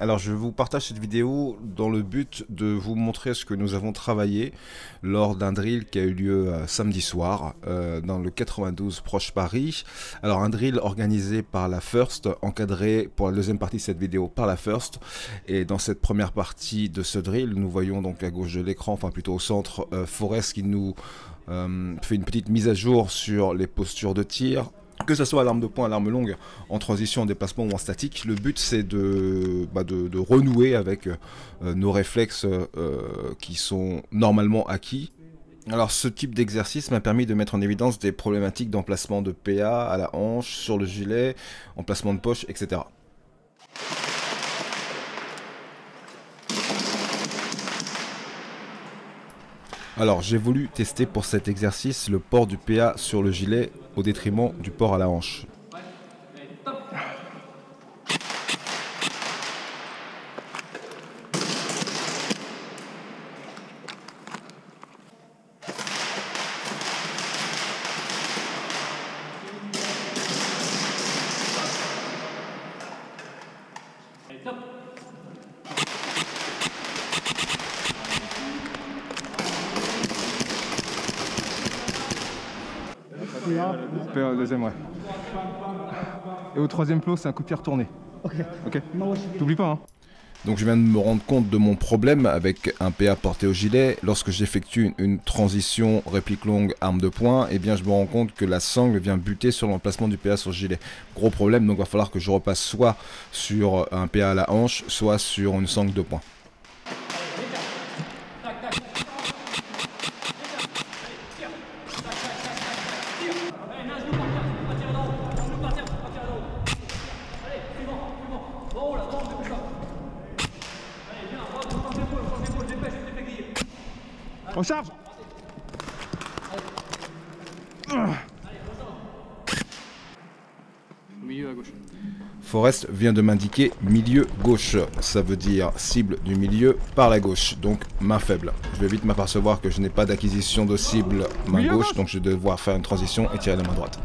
Alors je vous partage cette vidéo dans le but de vous montrer ce que nous avons travaillé lors d'un drill qui a eu lieu samedi soir dans le 92 proche Paris. Alors un drill organisé par la First, encadré pour la deuxième partie de cette vidéo par la First. Et dans cette première partie de ce drill, nous voyons donc à gauche de l'écran, enfin plutôt au centre, Forest qui nous fait une petite mise à jour sur les postures de tir. Que ce soit à l'arme de poing, à l'arme longue, en transition, en déplacement ou en statique, le but c'est de renouer avec nos réflexes qui sont normalement acquis. Alors ce type d'exercice m'a permis de mettre en évidence des problématiques d'emplacement de PA à la hanche, sur le gilet, emplacement de poche, etc. Alors j'ai voulu tester pour cet exercice le port du PA sur le gilet au détriment du port à la hanche. PA, deuxième, ouais. Et au troisième plot, c'est un coup de pied retourné. Ok. T'oublies pas, hein. Donc je viens de me rendre compte de mon problème avec un PA porté au gilet. Lorsque j'effectue une transition réplique longue arme de poing, eh bien je me rends compte que la sangle vient buter sur l'emplacement du PA sur le gilet. Gros problème, donc il va falloir que je repasse soit sur un PA à la hanche, soit sur une sangle de poing. On charge. Au milieu à gauche. Forest vient de m'indiquer milieu gauche, ça veut dire cible du milieu par la gauche, donc main faible. Je vais vite m'apercevoir que je n'ai pas d'acquisition de cible main gauche, donc je vais devoir faire une transition et tirer de main droite.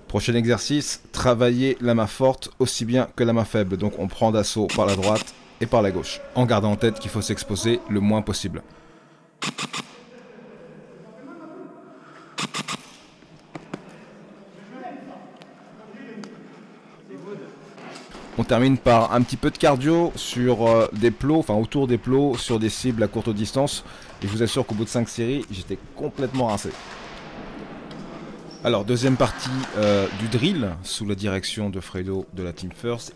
Prochain exercice, travailler la main forte aussi bien que la main faible. Donc on prend d'assaut par la droite et par la gauche, en gardant en tête qu'il faut s'exposer le moins possible. On termine par un petit peu de cardio sur des plots, enfin autour des plots, sur des cibles à courte distance. Et je vous assure qu'au bout de 5 séries, j'étais complètement rincé. Alors, deuxième partie du drill, sous la direction de Fredo de la Team First.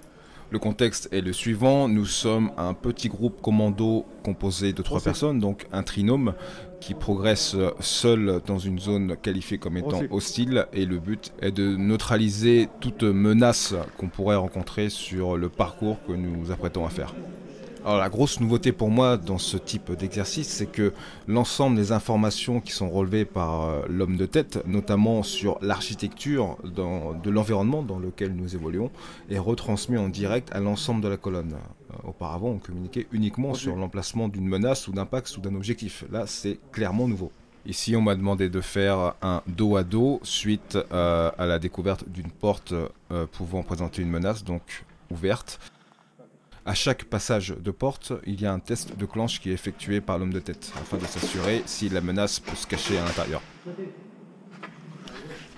Le contexte est le suivant, nous sommes un petit groupe commando composé de 3 personnes, donc un trinôme qui progresse seul dans une zone qualifiée comme étant hostile, et le but est de neutraliser toute menace qu'on pourrait rencontrer sur le parcours que nous nous apprêtons à faire. Alors la grosse nouveauté pour moi dans ce type d'exercice, c'est que l'ensemble des informations qui sont relevées par l'homme de tête, notamment sur l'architecture de l'environnement dans lequel nous évoluons, est retransmis en direct à l'ensemble de la colonne. Auparavant, on communiquait uniquement sur l'emplacement d'une menace ou d'impact ou d'un objectif. Là, c'est clairement nouveau. Ici, on m'a demandé de faire un dos à dos suite à la découverte d'une porte pouvant présenter une menace, donc ouverte. À chaque passage de porte, il y a un test de clenche qui est effectué par l'homme de tête, afin de s'assurer si la menace peut se cacher à l'intérieur.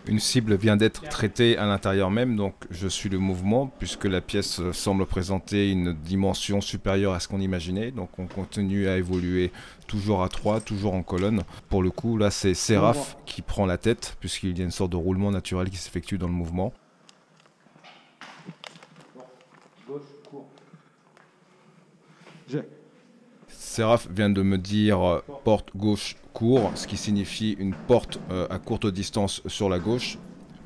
Une cible vient d'être traitée à l'intérieur même, donc je suis le mouvement, puisque la pièce semble présenter une dimension supérieure à ce qu'on imaginait. Donc on continue à évoluer toujours à 3, toujours en colonne. Pour le coup, là c'est Seraph qui prend la tête, puisqu'il y a une sorte de roulement naturel qui s'effectue dans le mouvement. Seraph vient de me dire porte gauche court, ce qui signifie une porte à courte distance sur la gauche.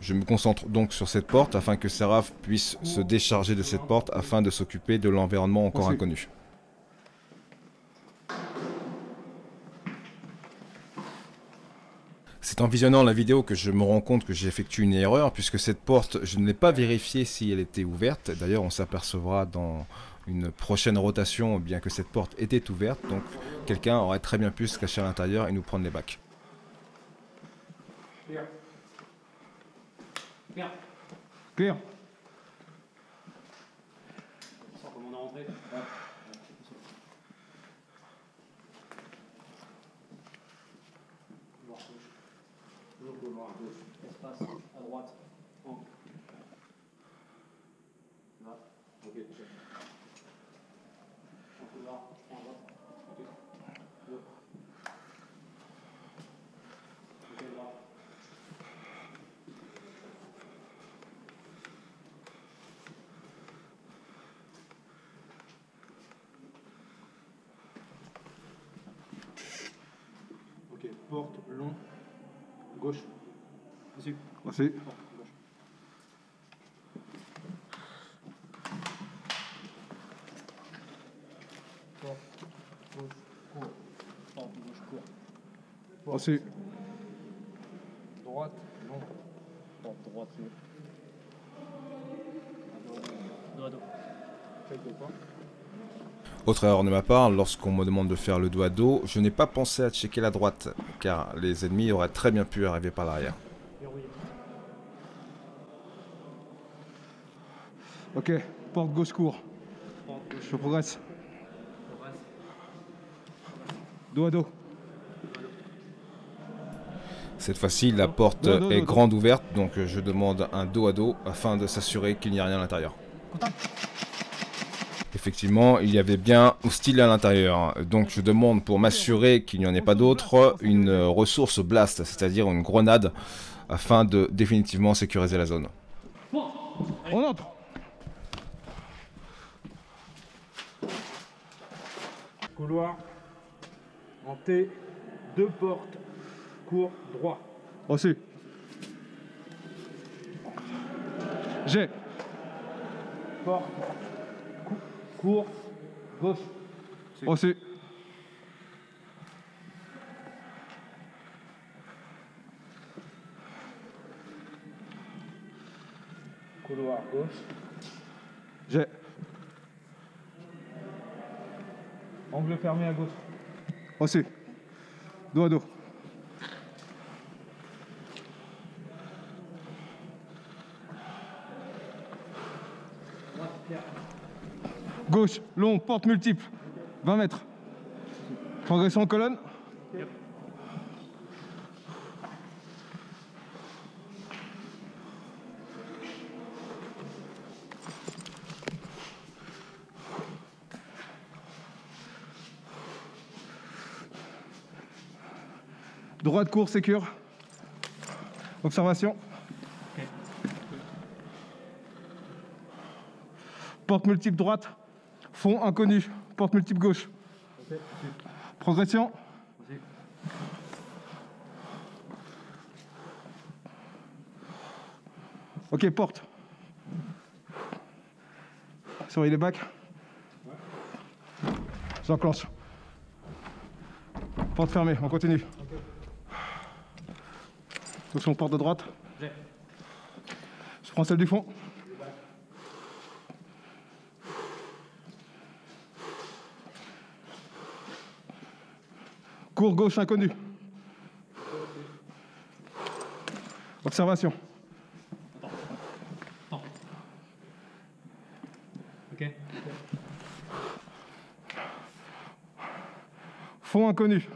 Je me concentre donc sur cette porte afin que Seraph puisse se décharger de cette porte afin de s'occuper de l'environnement encore inconnu. C'est en visionnant la vidéo que je me rends compte que j'ai effectué une erreur, puisque cette porte, je ne l'ai pas vérifié si elle était ouverte. D'ailleurs, on s'apercevra dans une prochaine rotation, bien que cette porte était ouverte, donc quelqu'un aurait très bien pu se cacher à l'intérieur et nous prendre les bacs. Clear. Clear. Clear. Comment on est rentré? Couloir gauche. Espace à droite. Angle. Là. Ok. En couloir. En droite. Ok. Go. Ok, là. Ok, porte, long, gauche. Ici. Merci. Porte, gauche. Porte, gauche, court. Porte, gauche, court. Porte, Merci. droite, long. Porte, droite, long. Dos à dos. Check de quoi? Autre erreur de ma part, lorsqu'on me demande de faire le dos à dos, je n'ai pas pensé à checker la droite, car les ennemis auraient très bien pu arriver par l'arrière. Ok, porte gauche court. Porte, gauche, Je progresse. progresse. Dos à dos. Cette fois-ci, la porte est grande ouverte, donc je demande un dos à dos afin de s'assurer qu'il n'y a rien à l'intérieur. Effectivement, il y avait bien hostile à l'intérieur, donc je demande pour m'assurer qu'il n'y en ait pas d'autre une ressource blast, c'est-à-dire une grenade, afin de définitivement sécuriser la zone. On entre. Couloir. En T. Deux portes. Court, droit. Reçu. J'ai. Porte. Court. Gauche. Reçu. Couloir gauche. J'ai. Angle fermé à gauche. Reçu. Dos à dos. Gauche, long, porte multiple. 20 mètres. Progression en colonne. Droite court, sécure. Observation. Porte multiple droite. Fond inconnu. Porte multiple gauche. Progression. Ok, porte. Surveille les bacs. J'enclenche. Porte fermée, on continue. Attention, porte de droite. Je prends celle du fond. Cours gauche inconnu. Observation. Ok. Fond inconnu.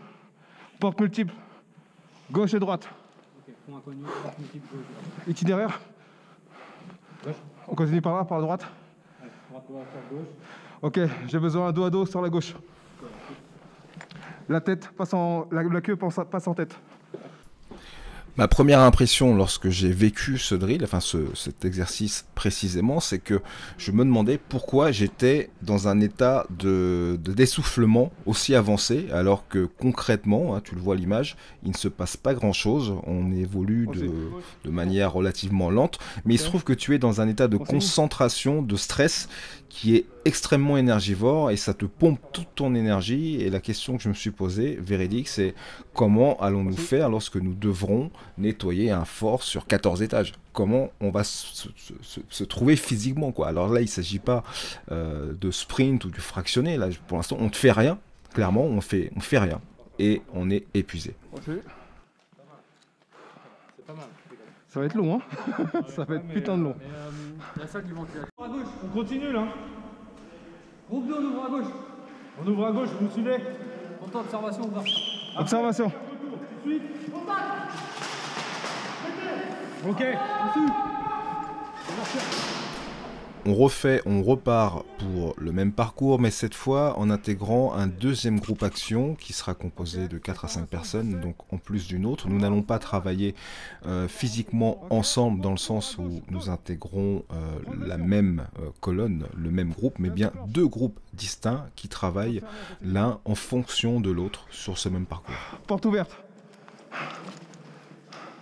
Porte multiple. Gauche et droite. Ok. Fond inconnu. Porte multiple gauche. Itinéraire. Gauche. On continue par là, par la droite. Allez, droite, on va faire gauche. Ok, j'ai besoin dos à dos sur la gauche. La tête passe en... la queue passe en tête. Ma première impression lorsque j'ai vécu ce drill, enfin cet exercice précisément, c'est que je me demandais pourquoi j'étais dans un état de d'essoufflement aussi avancé, alors que concrètement, hein, tu le vois à l'image, il ne se passe pas grand-chose, on évolue de manière relativement lente, mais il se trouve que tu es dans un état de concentration, de stress, qui est extrêmement énergivore et ça te pompe toute ton énergie. Et la question que je me suis posée, véridique, c'est comment allons-nous faire lorsque nous devrons nettoyer un fort sur 14 étages? Comment on va se trouver physiquement, quoi? Alors là, il ne s'agit pas de sprint ou du fractionné. Là, pour l'instant, on ne fait rien. Clairement, on fait rien. Et on est épuisé. Ça va être long, hein. Ça va être putain de long. La salle du ventilation. À gauche, on continue là. Groupe 2, on ouvre à gauche. On ouvre à gauche, vous me suivez? En temps d'observation, ouvert. Observation. Ok. On repart pour le même parcours, mais cette fois en intégrant un deuxième groupe action qui sera composé de 4 à 5 personnes, donc en plus d'une autre. Nous n'allons pas travailler physiquement ensemble dans le sens où nous intégrons la même colonne, le même groupe, mais bien 2 groupes distincts qui travaillent l'un en fonction de l'autre sur ce même parcours. Porte ouverte.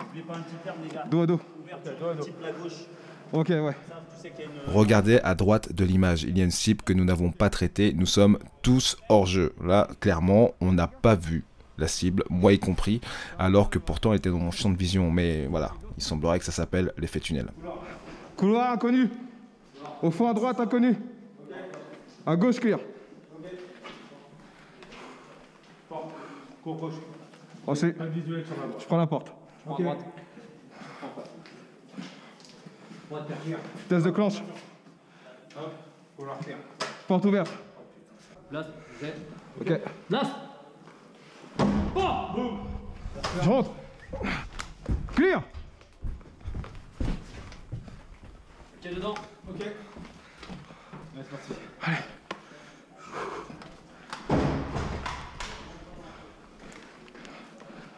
N'oubliez pas un petit terme, les gars. Dos à dos. Ouverture, type la gauche. Ok, ouais. Ça, tu sais qu'il y a une... Regardez à droite de l'image, il y a une cible que nous n'avons pas traitée, nous sommes tous hors jeu. Là, clairement, on n'a pas vu la cible, moi y compris, alors que pourtant elle était dans mon champ de vision. Mais voilà, il semblerait que ça s'appelle l'effet tunnel. Couloir inconnu. Au fond à droite inconnu. À gauche clear. Cours gauche. Oh, c'est... Pas de visuel sur la droite. Je prends la porte. Ok. Droite. Test de clenche. Couloir clair. Porte ouverte. Place. Z. Ok. Place. Je rentre. Clear. Ok, dedans. Ok. Ouais, c'est parti.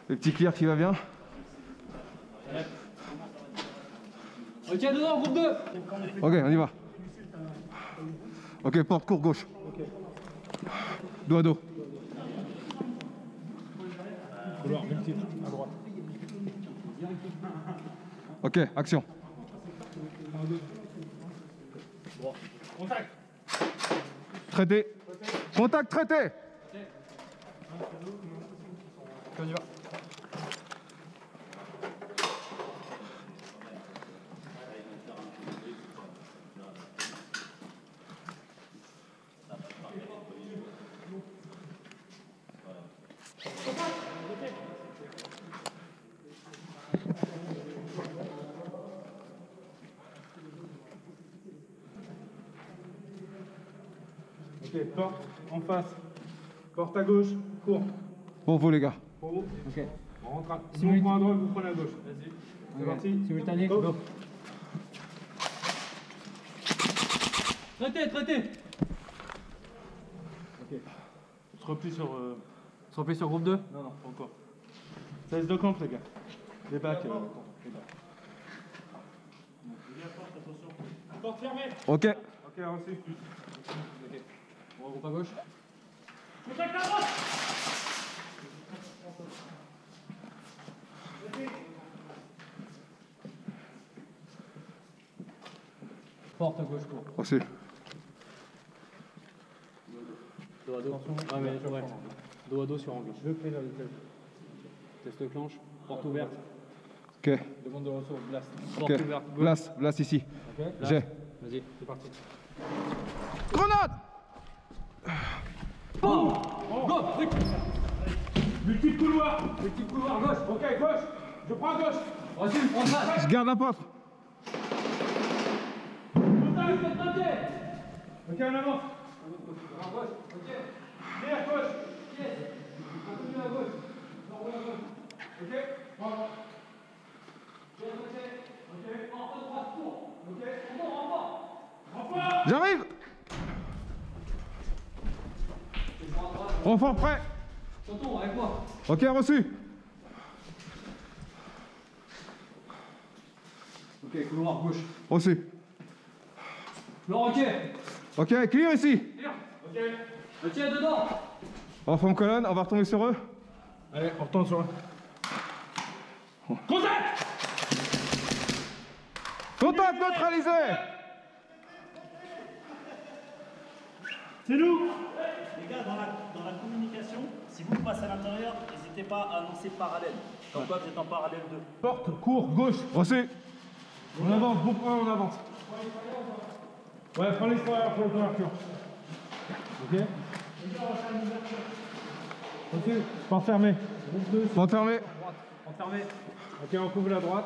Le petit clear qui va bien. Ok, dedans, groupe 2. Ok, on y va. Ok, porte court gauche. Dos à dos. Couloir multiple, à droite. Ok, action. Contact. Traité. Contact traité. On y va. Ok, porte en face. Porte à gauche, cours. Pour vous les gars. Pour vous. Ok. On rentre à... Si on prend à droite, vous prenez à gauche. Vas-y. C'est parti. Simultané, Go. go. Traité, traité. Ok. On se replie sur... Se replie sur groupe 2. Non, non, pas encore. Ça laisse de camp, les gars. Les bacs. Les bacs. Porte fermée. Ok. Ok, reçu. Ok. On regroupe à gauche. Contact à droite. Porte à gauche, court. Reçu. Dos à dos. Ouais, mais ouais. Dos à dos sur angle. Je fais test clenche. Porte ouverte. Ok. Demande de ressources. Blast. Porte Ok. ouverte. Go. Place ici. Ok. J'ai. Vas-y, c'est parti. Grenade. Go. Quick. Multiple couloir. Multiple couloir, gauche. Ok, gauche. Je prends à gauche. Reçu, en face. Je garde la porte. Ok, en avant. À gauche. Ok. Viens à gauche. Continue à gauche. Ok. Voilà. J'arrive. Renfort prêt. Tonton, avec moi. Ok, reçu. Ok, couloir gauche. Reçu. Non, ok. Ok, clear ici. Ok. Ok, dedans. On forme colonne, on va retomber sur eux. Allez, on retourne sur eux. Contact. Contact neutralisé. C'est nous. Les gars, dans la communication, si vous passez à l'intérieur, n'hésitez pas à annoncer parallèle. Comme quoi vous êtes en parallèle 2. Porte, cours, gauche. Rossé. On avance, bon point, on avance. Ouais, prends l'extérieur pour l'ouverture. Ok. Ok, porte fermée. Porte fermée. Porte fermée. Ok, on couvre la droite.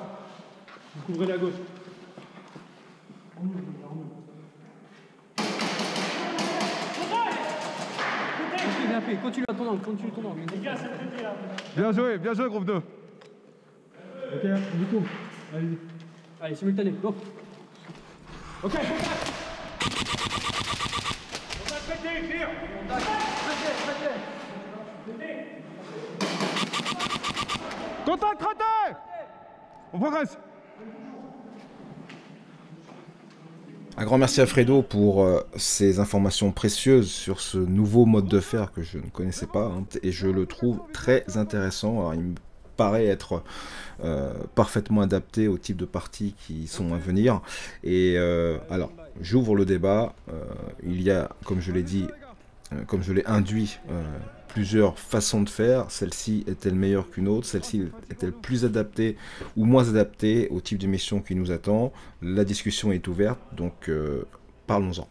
Vous couvrez la gauche. Ok, bien fait. Continue à ton angle, continue ton angle. Bien joué, groupe 2. Ok, du coup. Allez-y. Allez, simultané, go. Ok, contact. Contact prêté, clear. Contact raté. On progresse. Un grand merci à Fredo pour ces informations précieuses sur ce nouveau mode de fer que je ne connaissais pas, hein, et je le trouve très intéressant. Alors, il me paraît être parfaitement adapté au type de parties qui sont à venir. Et alors, j'ouvre le débat. Il y a, comme je l'ai dit, comme je l'ai induit, plusieurs façons de faire. Celle-ci est-elle meilleure qu'une autre? Celle-ci est-elle plus adaptée ou moins adaptée au type de mission qui nous attend? La discussion est ouverte, donc parlons-en.